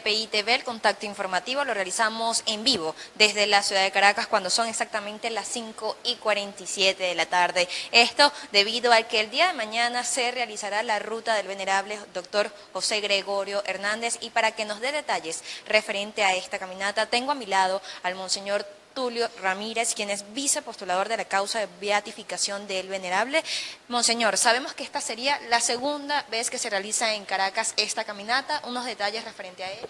RPI TV, el contacto informativo lo realizamos en vivo desde la ciudad de Caracas cuando son exactamente las 5:47 de la tarde. Esto debido a que el día de mañana se realizará la ruta del venerable doctor José Gregorio Hernández, y para que nos dé detalles referente a esta caminata tengo a mi lado al monseñor Tulio Ramírez, quien es vicepostulador de la causa de beatificación del venerable. Monseñor, sabemos que esta sería la segunda vez que se realiza en Caracas esta caminata. ¿Unos detalles referente a ella?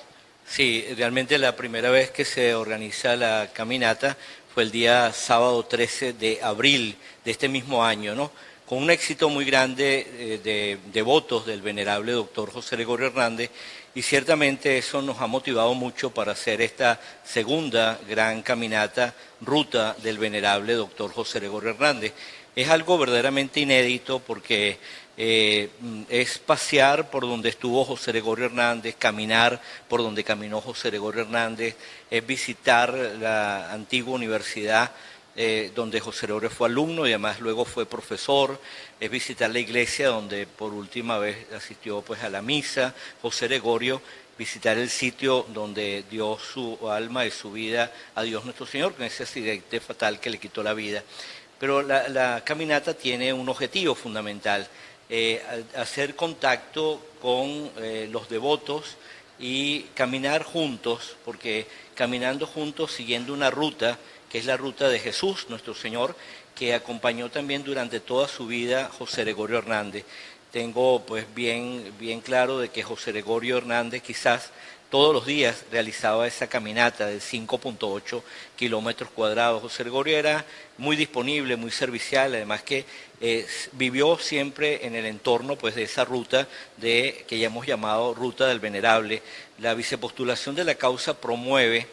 Sí, realmente la primera vez que se organiza la caminata fue el día sábado 13 de abril de este mismo año, ¿no? Con un éxito muy grande de devotos del venerable doctor José Gregorio Hernández, y ciertamente eso nos ha motivado mucho para hacer esta segunda gran caminata, ruta del venerable doctor José Gregorio Hernández. Es algo verdaderamente inédito porque es pasear por donde estuvo José Gregorio Hernández, caminar por donde caminó José Gregorio Hernández, es visitar la antigua universidad donde José Gregorio fue alumno y además luego fue profesor, es visitar la iglesia donde por última vez asistió pues a la misa José Gregorio, visitar el sitio donde dio su alma y su vida a Dios nuestro Señor con ese accidente fatal que le quitó la vida. Pero la caminata tiene un objetivo fundamental, hacer contacto con los devotos y caminar juntos, porque caminando juntos, siguiendo una ruta, que es la ruta de Jesús, nuestro Señor, que acompañó también durante toda su vida José Gregorio Hernández. Tengo pues bien claro de que José Gregorio Hernández quizás todos los días realizaba esa caminata de 5.8 kilómetros cuadrados. José Gregorio era muy disponible, muy servicial, además que vivió siempre en el entorno pues, de esa ruta que ya hemos llamado Ruta del Venerable. La vicepostulación de la causa promueve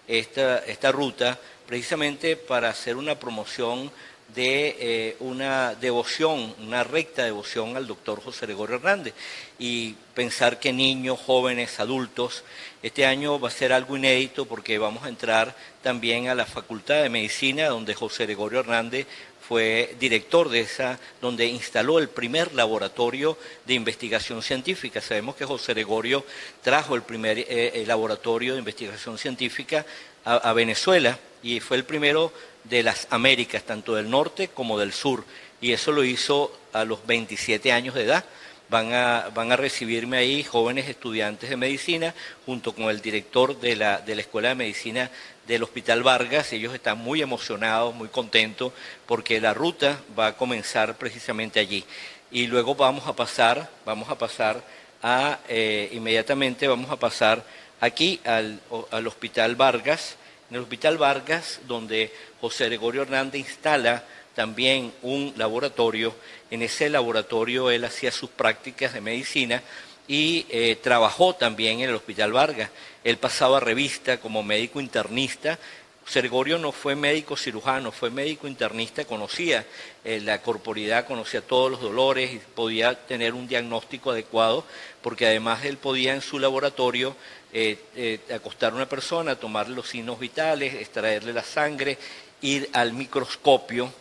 esta ruta precisamente para hacer una promoción de una devoción, una recta devoción al doctor José Gregorio Hernández, y pensar que niños, jóvenes, adultos, este año va a ser algo inédito porque vamos a entrar también a la Facultad de Medicina, donde José Gregorio Hernández fue director de esa, donde instaló el primer laboratorio de investigación científica. Sabemos que José Gregorio trajo el primer laboratorio de investigación científica a Venezuela, y fue el primero de las Américas, tanto del norte como del sur, y eso lo hizo a los 27 años de edad. Van a recibirme ahí jóvenes estudiantes de medicina, junto con el director de la Escuela de Medicina del Hospital Vargas. Ellos están muy emocionados, muy contentos, porque la ruta va a comenzar precisamente allí. Y luego inmediatamente vamos a pasar aquí al Hospital Vargas. En el Hospital Vargas, donde José Gregorio Hernández instala también un laboratorio. En ese laboratorio él hacía sus prácticas de medicina y trabajó también en el Hospital Vargas. Él pasaba revista como médico internista. José Gregorio no fue médico cirujano, fue médico internista, conocía la corporidad, conocía todos los dolores y podía tener un diagnóstico adecuado, porque además él podía en su laboratorio acostar a una persona, tomarle los signos vitales, extraerle la sangre, ir al microscopio,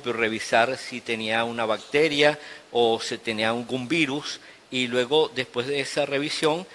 revisar si tenía una bacteria o si tenía algún virus, y luego, después de esa revisión,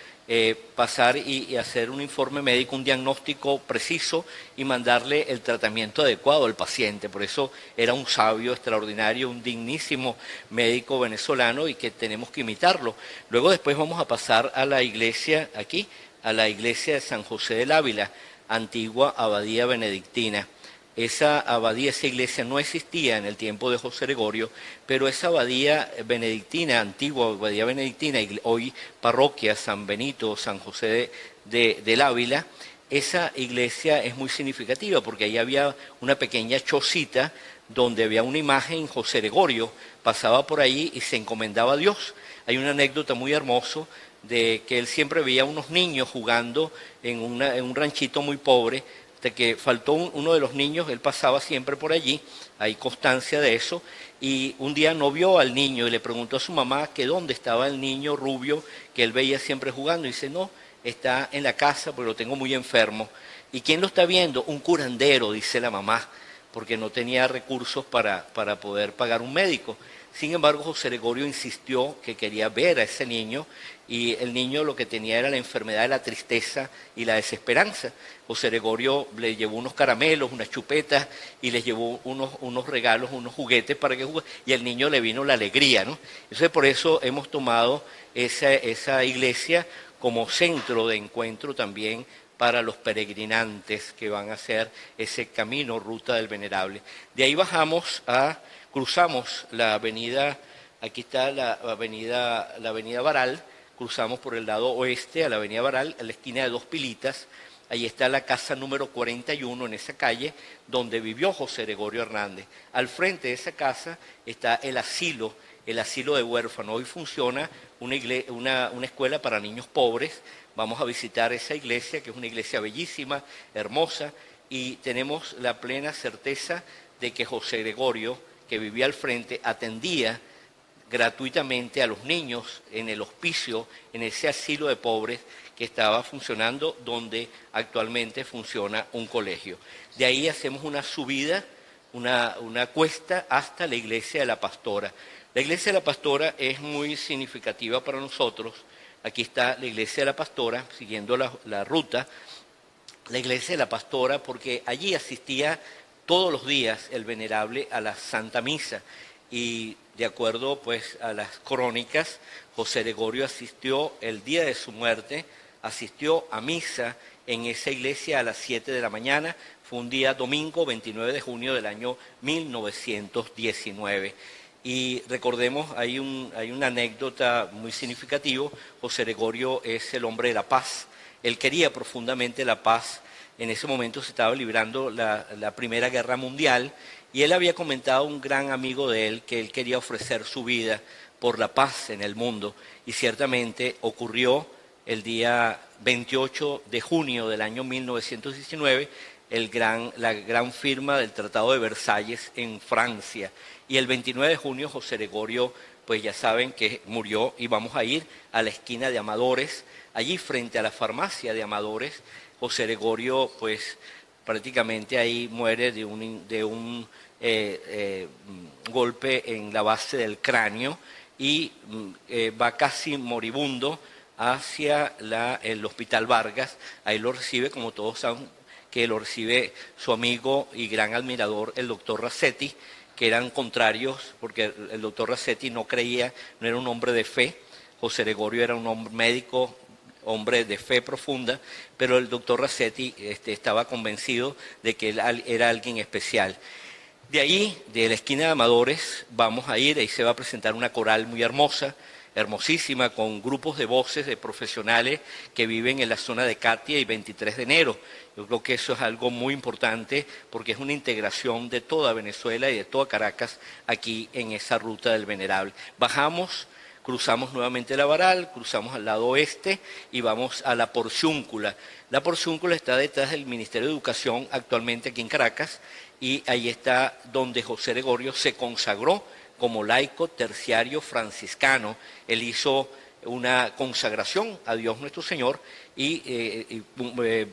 pasar y hacer un informe médico, un diagnóstico preciso y mandarle el tratamiento adecuado al paciente. Por eso era un sabio extraordinario, un dignísimo médico venezolano, y que tenemos que imitarlo. Luego después vamos a pasar a la iglesia aquí, a la iglesia de San José del Ávila, antigua abadía benedictina. Esa abadía, esa iglesia no existía en el tiempo de José Gregorio, pero esa abadía benedictina, antigua abadía benedictina, hoy parroquia San Benito, San José del Ávila, esa iglesia es muy significativa porque ahí había una pequeña chocita donde había una imagen. José Gregorio pasaba por ahí y se encomendaba a Dios. Hay una anécdota muy hermosa de que él siempre veía a unos niños jugando en un ranchito muy pobre. De que faltó uno de los niños, él pasaba siempre por allí, hay constancia de eso, y un día no vio al niño y le preguntó a su mamá que dónde estaba el niño rubio que él veía siempre jugando, y dice, no, está en la casa porque lo tengo muy enfermo. ¿Y quién lo está viendo? Un curandero, dice la mamá, porque no tenía recursos para poder pagar un médico. Sin embargo, José Gregorio insistió que quería ver a ese niño y el niño lo que tenía era la enfermedad de la tristeza y la desesperanza. José Gregorio le llevó unos caramelos, unas chupetas y les llevó unos regalos, unos juguetes para que jugara y al niño le vino la alegría, ¿no? Entonces por eso hemos tomado esa iglesia como centro de encuentro también para los peregrinantes que van a hacer ese camino, ruta del Venerable. De ahí cruzamos la avenida, aquí está la avenida Baral, cruzamos por el lado oeste a la avenida Baral, a la esquina de Dos Pilitas, ahí está la casa número 41 en esa calle, donde vivió José Gregorio Hernández. Al frente de esa casa está el asilo de huérfanos. Hoy funciona una escuela para niños pobres. Vamos a visitar esa iglesia, que es una iglesia bellísima, hermosa, y tenemos la plena certeza de que José Gregorio, que vivía al frente, atendía gratuitamente a los niños en el hospicio, en ese asilo de pobres que estaba funcionando, donde actualmente funciona un colegio. De ahí hacemos una subida, una cuesta hasta la iglesia de la Pastora. La iglesia de la Pastora es muy significativa para nosotros. Aquí está la iglesia de la Pastora, siguiendo la ruta. La iglesia de la Pastora, porque allí asistía todos los días el Venerable a la Santa Misa. Y de acuerdo pues a las crónicas, José Gregorio asistió el día de su muerte, asistió a misa en esa iglesia a las 7 de la mañana. Fue un día domingo, 29 de junio del año 1919. Y recordemos, hay una anécdota muy significativa. José Gregorio es el hombre de la paz. Él quería profundamente la paz. En ese momento se estaba librando la Primera Guerra Mundial y él había comentado a un gran amigo de él que él quería ofrecer su vida por la paz en el mundo. Y ciertamente ocurrió el día 28 de junio del año 1919, la gran firma del Tratado de Versalles en Francia. Y el 29 de junio José Gregorio, pues ya saben que murió, y vamos a ir a la esquina de Amadores, allí frente a la farmacia de Amadores. José Gregorio, pues prácticamente ahí muere de un golpe en la base del cráneo y va casi moribundo hacia el Hospital Vargas. Ahí lo recibe, como todos saben, que lo recibe su amigo y gran admirador, el doctor Rasetti, que eran contrarios, porque el doctor Rasetti no era un hombre de fe. José Gregorio era un hombre médico, hombre de fe profunda, pero el doctor Rasetti estaba convencido de que él era alguien especial. De ahí, de la esquina de Amadores, vamos a ir, ahí se va a presentar una coral muy hermosa, hermosísima, con grupos de voces de profesionales que viven en la zona de Catia y 23 de enero. Yo creo que eso es algo muy importante porque es una integración de toda Venezuela y de toda Caracas aquí en esa ruta del Venerable. Bajamos, cruzamos nuevamente la Baral, cruzamos al lado oeste y vamos a la Porciúncula. La Porciúncula está detrás del Ministerio de Educación actualmente aquí en Caracas y ahí está donde José Gregorio se consagró como laico terciario franciscano. Él hizo una consagración a Dios nuestro Señor y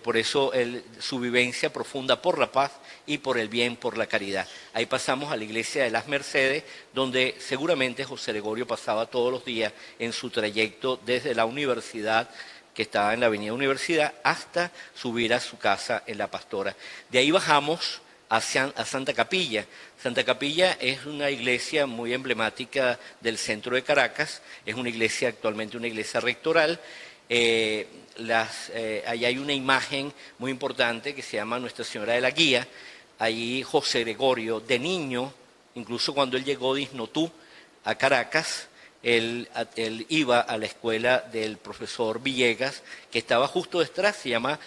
por eso su vivencia profunda por la paz y por el bien, por la caridad. Ahí pasamos a la iglesia de las Mercedes, donde seguramente José Gregorio pasaba todos los días en su trayecto desde la universidad, que estaba en la avenida Universidad, hasta subir a su casa en La Pastora. De ahí bajamos a Santa Capilla. Santa Capilla es una iglesia muy emblemática del centro de Caracas, es una iglesia actualmente una iglesia rectoral. Allí hay una imagen muy importante que se llama Nuestra Señora de la Guía. Allí José Gregorio, de niño, incluso cuando él llegó de Isnotú a Caracas, él iba a la escuela del profesor Villegas, que estaba justo detrás, se llama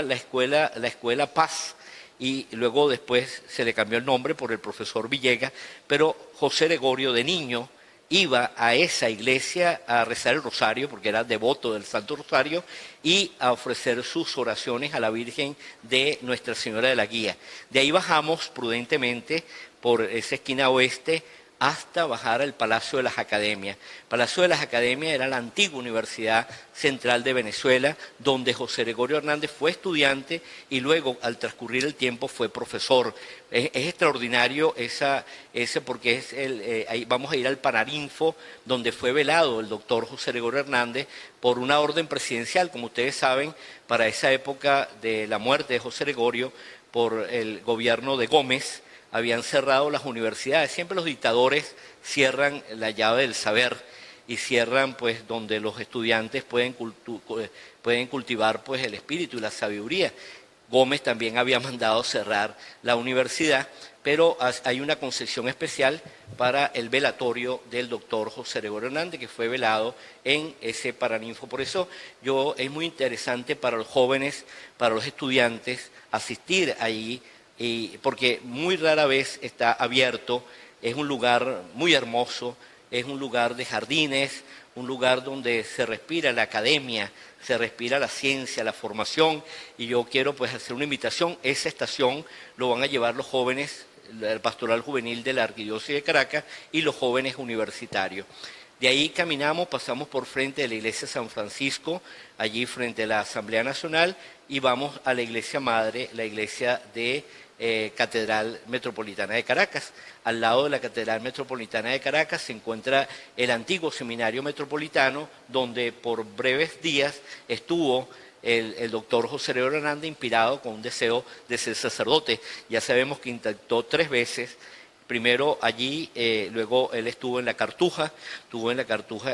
la escuela Paz, y luego después se le cambió el nombre por el profesor Villegas, pero José Gregorio de niño iba a esa iglesia a rezar el rosario, porque era devoto del Santo Rosario, y a ofrecer sus oraciones a la Virgen de Nuestra Señora de la Guía. De ahí bajamos prudentemente por esa esquina oeste hasta bajar al Palacio de las Academias. Palacio de las Academias era la antigua Universidad Central de Venezuela, donde José Gregorio Hernández fue estudiante y luego, al transcurrir el tiempo, fue profesor. Es extraordinario ese porque ahí vamos a ir al Paraninfo, donde fue velado el doctor José Gregorio Hernández por una orden presidencial. Como ustedes saben, para esa época de la muerte de José Gregorio, por el gobierno de Gómez, habían cerrado las universidades. Siempre los dictadores cierran la llave del saber y cierran pues donde los estudiantes pueden cultivar pues el espíritu y la sabiduría. Gómez también había mandado cerrar la universidad, pero hay una concesión especial para el velatorio del doctor José Gregorio Hernández, que fue velado en ese Paraninfo. Por eso es muy interesante para los jóvenes, para los estudiantes, asistir allí, porque muy rara vez está abierto. Es un lugar muy hermoso, es un lugar de jardines, un lugar donde se respira la academia, se respira la ciencia, la formación, y yo quiero pues hacer una invitación. Esa estación lo van a llevar los jóvenes, el pastoral juvenil de la Arquidiócesis de Caracas y los jóvenes universitarios. De ahí caminamos, pasamos por frente de la iglesia San Francisco, allí frente a la Asamblea Nacional, y vamos a la iglesia madre, la iglesia de Catedral Metropolitana de Caracas. Al lado de la Catedral Metropolitana de Caracas se encuentra el antiguo Seminario Metropolitano, donde por breves días estuvo el doctor José Gregorio Hernández, inspirado con un deseo de ser sacerdote. Ya sabemos que intentó 3 veces. Primero allí, luego él estuvo en la Cartuja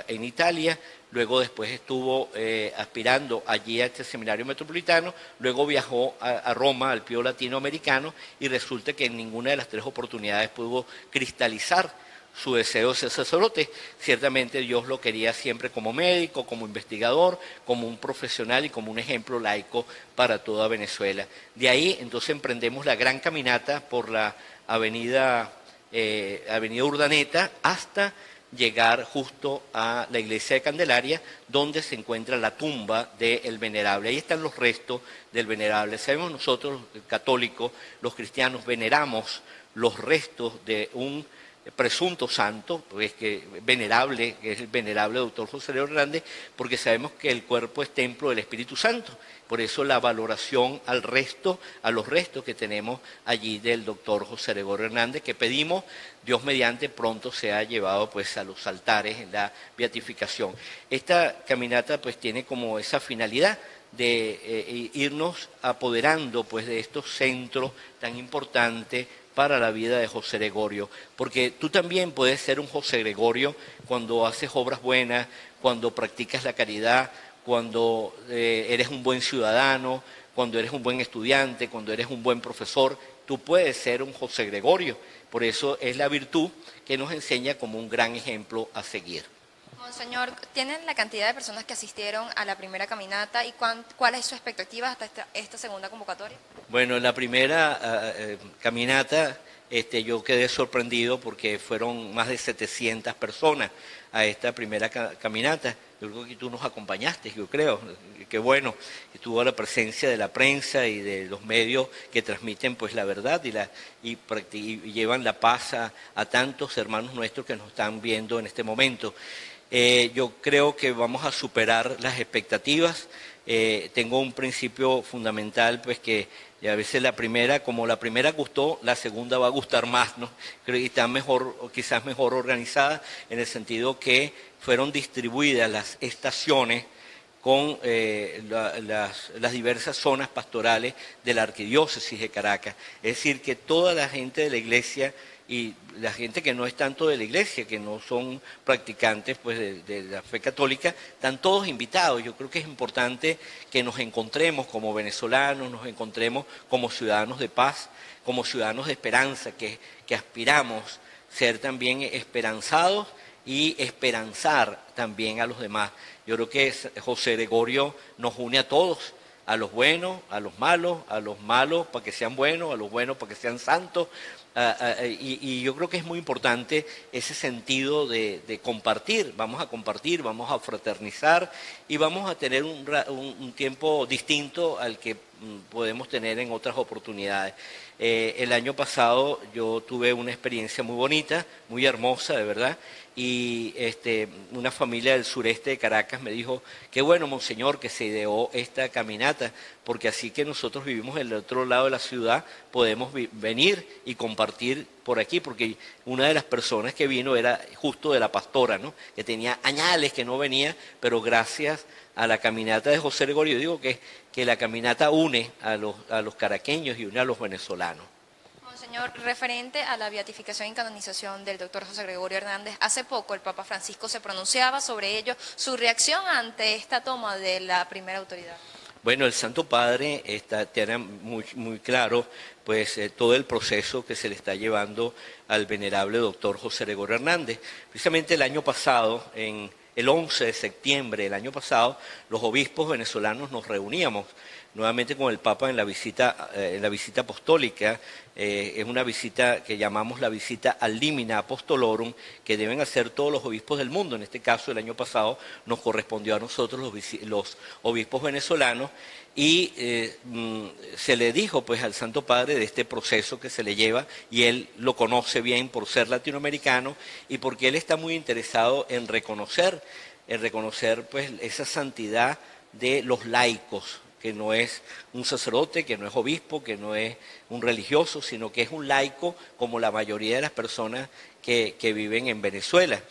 en Italia, luego después estuvo aspirando allí a este seminario metropolitano, luego viajó a Roma, al Pío Latinoamericano, y resulta que en ninguna de las 3 oportunidades pudo cristalizar su deseo de ser sacerdote. Ciertamente Dios lo quería siempre como médico, como investigador, como un profesional y como un ejemplo laico para toda Venezuela. De ahí entonces emprendemos la gran caminata por la Avenida Urdaneta hasta llegar justo a la iglesia de Candelaria, donde se encuentra la tumba del venerable. Ahí están los restos del venerable. Sabemos nosotros, los católicos, los cristianos, veneramos los restos de un presunto santo, pues que venerable, que es el venerable doctor José Gregorio Hernández, porque sabemos que el cuerpo es templo del Espíritu Santo. Por eso la valoración a los restos que tenemos allí del doctor José Gregorio Hernández, que pedimos, Dios mediante, pronto sea llevado pues a los altares en la beatificación. Esta caminata pues tiene como esa finalidad de irnos apoderando pues de estos centros tan importantes para la vida de José Gregorio, porque tú también puedes ser un José Gregorio cuando haces obras buenas, cuando practicas la caridad, cuando eres un buen ciudadano, cuando eres un buen estudiante, cuando eres un buen profesor. Tú puedes ser un José Gregorio. Por eso es la virtud que nos enseña como un gran ejemplo a seguir. Monseñor, ¿tienen la cantidad de personas que asistieron a la primera caminata y cuál es su expectativa hasta esta segunda convocatoria? Bueno, en la primera caminata yo quedé sorprendido porque fueron más de 700 personas a esta primera caminata. Yo creo que tú nos acompañaste, yo creo, que bueno, estuvo la presencia de la prensa y de los medios que transmiten pues la verdad y llevan la paz a tantos hermanos nuestros que nos están viendo en este momento. Yo creo que vamos a superar las expectativas. Tengo un principio fundamental, pues que a veces como la primera gustó, la segunda va a gustar más, ¿no? Creo que está mejor, o quizás mejor organizada, en el sentido que fueron distribuidas las estaciones con las diversas zonas pastorales de la Arquidiócesis de Caracas. Es decir, que toda la gente de la iglesia y la gente que no es tanto de la iglesia, que no son practicantes pues, de la fe católica, están todos invitados. Yo creo que es importante que nos encontremos como venezolanos, nos encontremos como ciudadanos de paz, como ciudadanos de esperanza, que aspiramos ser también esperanzados y esperanzar también a los demás. Yo creo que José Gregorio nos une a todos, a los buenos, a los malos para que sean buenos, a los buenos para que sean santos. Y yo creo que es muy importante ese sentido de compartir. Vamos a compartir, vamos a fraternizar y vamos a tener un tiempo distinto al que podemos tener en otras oportunidades. El año pasado yo tuve una experiencia muy bonita, muy hermosa, de verdad, y una familia del sureste de Caracas me dijo, qué bueno, monseñor, que se ideó esta caminata, porque así que nosotros vivimos en el otro lado de la ciudad, podemos venir y compartir por aquí, porque una de las personas que vino era justo de La Pastora, ¿no? Que tenía añales que no venía, pero gracias a la caminata de José Gregorio, yo digo que la caminata une a los caraqueños y une a los venezolanos. Monseñor, referente a la beatificación y canonización del doctor José Gregorio Hernández, hace poco el Papa Francisco se pronunciaba sobre ello, su reacción ante esta toma de la primera autoridad. Bueno, el Santo Padre tiene muy claro pues todo el proceso que se le está llevando al venerable doctor José Gregorio Hernández. Precisamente el año pasado, el 11 de septiembre del año pasado, los obispos venezolanos nos reuníamos nuevamente con el Papa en la visita apostólica. Es una visita que llamamos la visita al Limina Apostolorum, que deben hacer todos los obispos del mundo. En este caso, el año pasado nos correspondió a nosotros los obispos venezolanos, y se le dijo pues al Santo Padre de este proceso que se le lleva, y él lo conoce bien por ser latinoamericano y porque él está muy interesado en reconocer pues esa santidad de los laicos, que no es un sacerdote, que no es obispo, que no es un religioso, sino que es un laico como la mayoría de las personas que viven en Venezuela.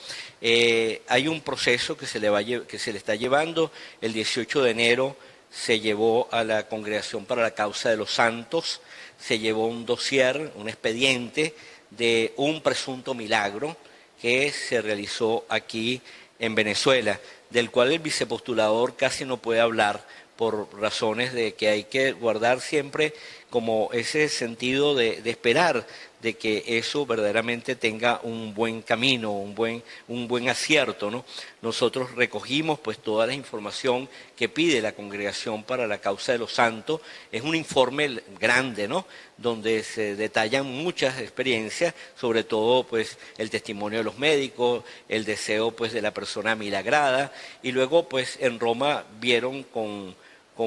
Hay un proceso que se le está llevando. El 18 de enero se llevó a la Congregación para la Causa de los Santos, se llevó un dossier, un expediente de un presunto milagro que se realizó aquí en Venezuela, del cual el vicepostulador casi no puede hablar por razones de que hay que guardar siempre como ese sentido de esperar de que eso verdaderamente tenga un buen camino, un buen acierto, ¿no? Nosotros recogimos pues toda la información que pide la Congregación para la Causa de los Santos. Es un informe grande, ¿no? Donde se detallan muchas experiencias, sobre todo pues el testimonio de los médicos, el deseo pues de la persona milagrada, y luego pues en Roma vieron con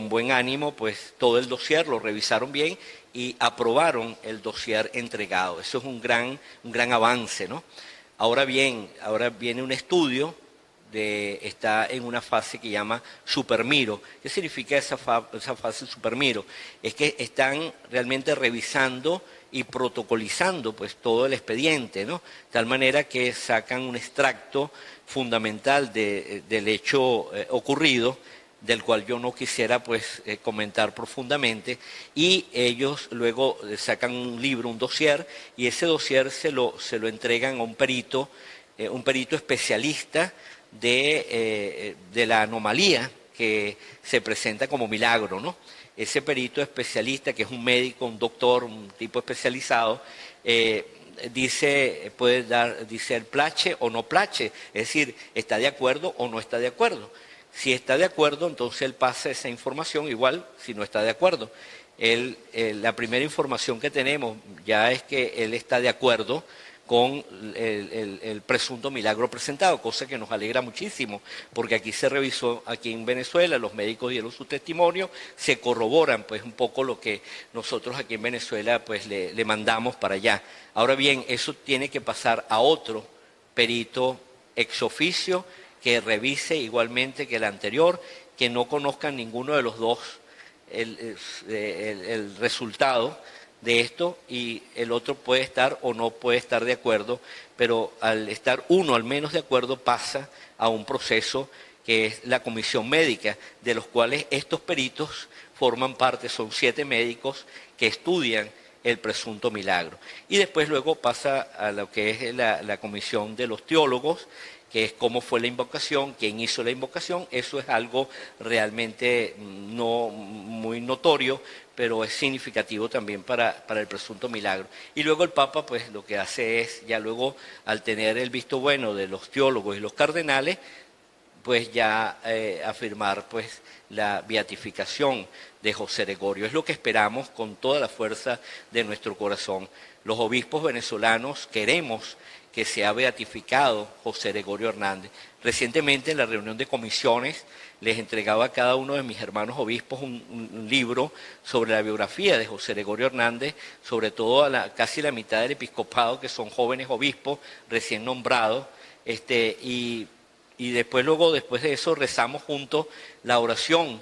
buen ánimo pues todo el dossier, lo revisaron bien y aprobaron el dossier entregado. Eso es un gran avance, ¿no? Ahora viene un estudio, está en una fase que llama supermiro. ¿Qué significa esa fase supermiro? Es que están realmente revisando y protocolizando pues todo el expediente, ¿no? De tal manera que sacan un extracto fundamental del hecho ocurrido, del cual yo no quisiera pues comentar profundamente, y ellos luego sacan un libro, un dossier, y ese dossier se lo entregan a un perito especialista de la anomalía que se presenta como milagro, ¿no? Ese perito especialista, que es un médico, un doctor, un tipo especializado, dice el place o no place, es decir, está de acuerdo o no está de acuerdo. Si está de acuerdo, entonces él pasa esa información, igual si no está de acuerdo. La primera información que tenemos ya es que él está de acuerdo con el presunto milagro presentado, cosa que nos alegra muchísimo, porque aquí se revisó, aquí en Venezuela, los médicos dieron su testimonio, se corroboran pues un poco lo que nosotros aquí en Venezuela pues le mandamos para allá. Ahora bien, eso tiene que pasar a otro perito ex oficio, que revise igualmente que el anterior, que no conozcan ninguno de los dos el resultado de esto, y el otro puede estar o no puede estar de acuerdo, pero al estar uno al menos de acuerdo pasa a un proceso que es la comisión médica, de los cuales estos peritos forman parte, son 7 médicos que estudian el presunto milagro. Y después luego pasa a lo que es la comisión de los teólogos, que es cómo fue la invocación, quién hizo la invocación. Eso es algo realmente no muy notorio, pero es significativo también para el presunto milagro. Y luego el Papa pues lo que hace es, ya luego al tener el visto bueno de los teólogos y los cardenales, pues ya afirmar pues la beatificación de José Gregorio. Es lo que esperamos con toda la fuerza de nuestro corazón. Los obispos venezolanos queremos que se ha beatificado José Gregorio Hernández. Recientemente en la reunión de comisiones les entregaba a cada uno de mis hermanos obispos un libro sobre la biografía de José Gregorio Hernández, sobre todo a casi la mitad del episcopado, que son jóvenes obispos recién nombrados, y después de eso rezamos juntos la oración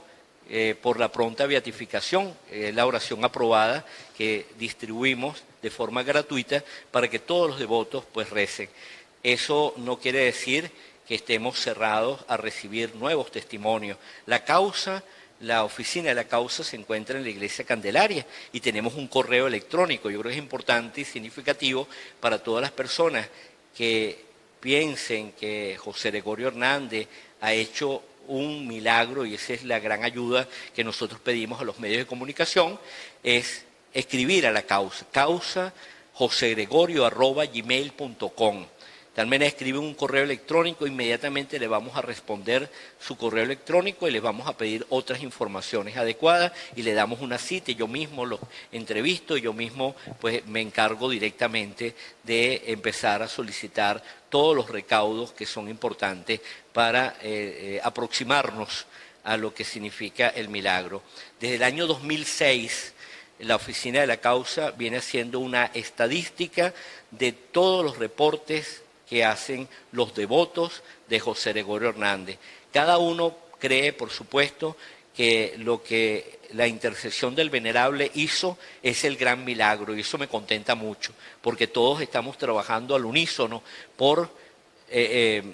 por la pronta beatificación, la oración aprobada que distribuimos de forma gratuita para que todos los devotos pues recen. Eso no quiere decir que estemos cerrados a recibir nuevos testimonios. La oficina de la causa se encuentra en la Iglesia Candelaria y tenemos un correo electrónico. Yo creo que es importante y significativo para todas las personas que piensen que José Gregorio Hernández ha hecho un milagro, y esa es la gran ayuda que nosotros pedimos a los medios de comunicación, es escribir a la causa josegregorio@gmail.com. También escribe un correo electrónico, inmediatamente le vamos a responder su correo electrónico y le vamos a pedir otras informaciones adecuadas y le damos una cita. Yo mismo los entrevisto y yo mismo pues me encargo directamente de empezar a solicitar todos los recaudos que son importantes para aproximarnos a lo que significa el milagro. Desde el año 2006, la Oficina de la Causa viene haciendo una estadística de todos los reportes que hacen los devotos de José Gregorio Hernández. Cada uno cree, por supuesto, que lo que la intercesión del Venerable hizo es el gran milagro, y eso me contenta mucho, porque todos estamos trabajando al unísono por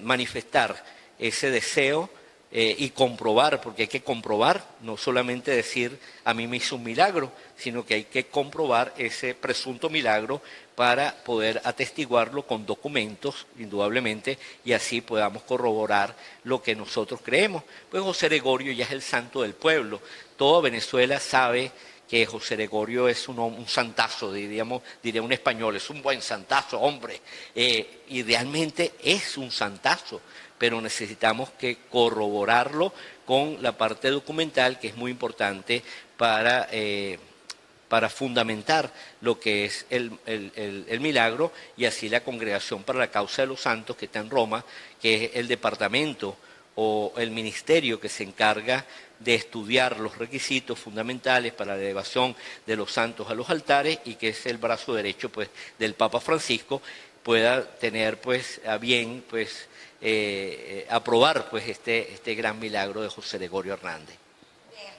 manifestar ese deseo y comprobar, porque hay que comprobar, no solamente decir a mí me hizo un milagro, sino que hay que comprobar ese presunto milagro para poder atestiguarlo con documentos, indudablemente, y así podamos corroborar lo que nosotros creemos. Pues José Gregorio ya es el santo del pueblo. Toda Venezuela sabe que José Gregorio es un santazo, diría un español, es un buen santazo, hombre, y realmente es un santazo, pero necesitamos que corroborarlo con la parte documental, que es muy importante para fundamentar lo que es el milagro, y así la Congregación para la Causa de los Santos, que está en Roma, que es el departamento o el ministerio que se encarga de estudiar los requisitos fundamentales para la elevación de los santos a los altares, y que es el brazo derecho pues del Papa Francisco, pueda tener pues a bien pues aprobar pues este gran milagro de José Gregorio Hernández.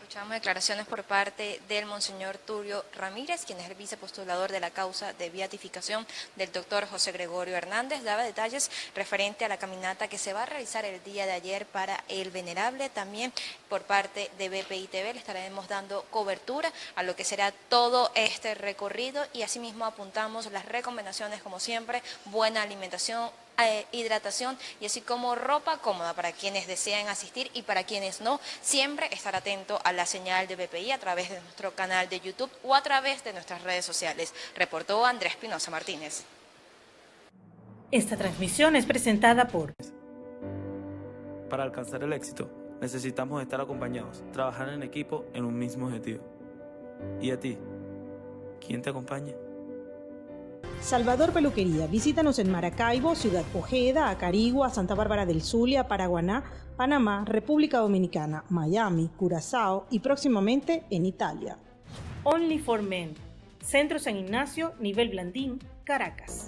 Escuchamos declaraciones por parte del Monseñor Tulio Ramírez, quien es el vicepostulador de la causa de beatificación del doctor José Gregorio Hernández. Daba detalles referente a la caminata que se va a realizar el día de ayer para el Venerable. También por parte de BPI TV le estaremos dando cobertura a lo que será todo este recorrido, y asimismo apuntamos las recomendaciones, como siempre: buena alimentación, hidratación, y así como ropa cómoda para quienes desean asistir, y para quienes no, siempre estar atento a la señal de BPI a través de nuestro canal de YouTube o a través de nuestras redes sociales. Reportó Andrés Pinoza Martínez. Esta transmisión es presentada por... Para alcanzar el éxito, necesitamos estar acompañados, trabajar en equipo en un mismo objetivo. ¿Y a ti? ¿Quién te acompaña? Salvador Peluquería. Visítanos en Maracaibo, Ciudad Ojeda, Acarigua, Santa Bárbara del Zulia, Paraguaná, Panamá, República Dominicana, Miami, Curazao y próximamente en Italia. Only for Men. Centro San Ignacio, Nivel Blandín, Caracas.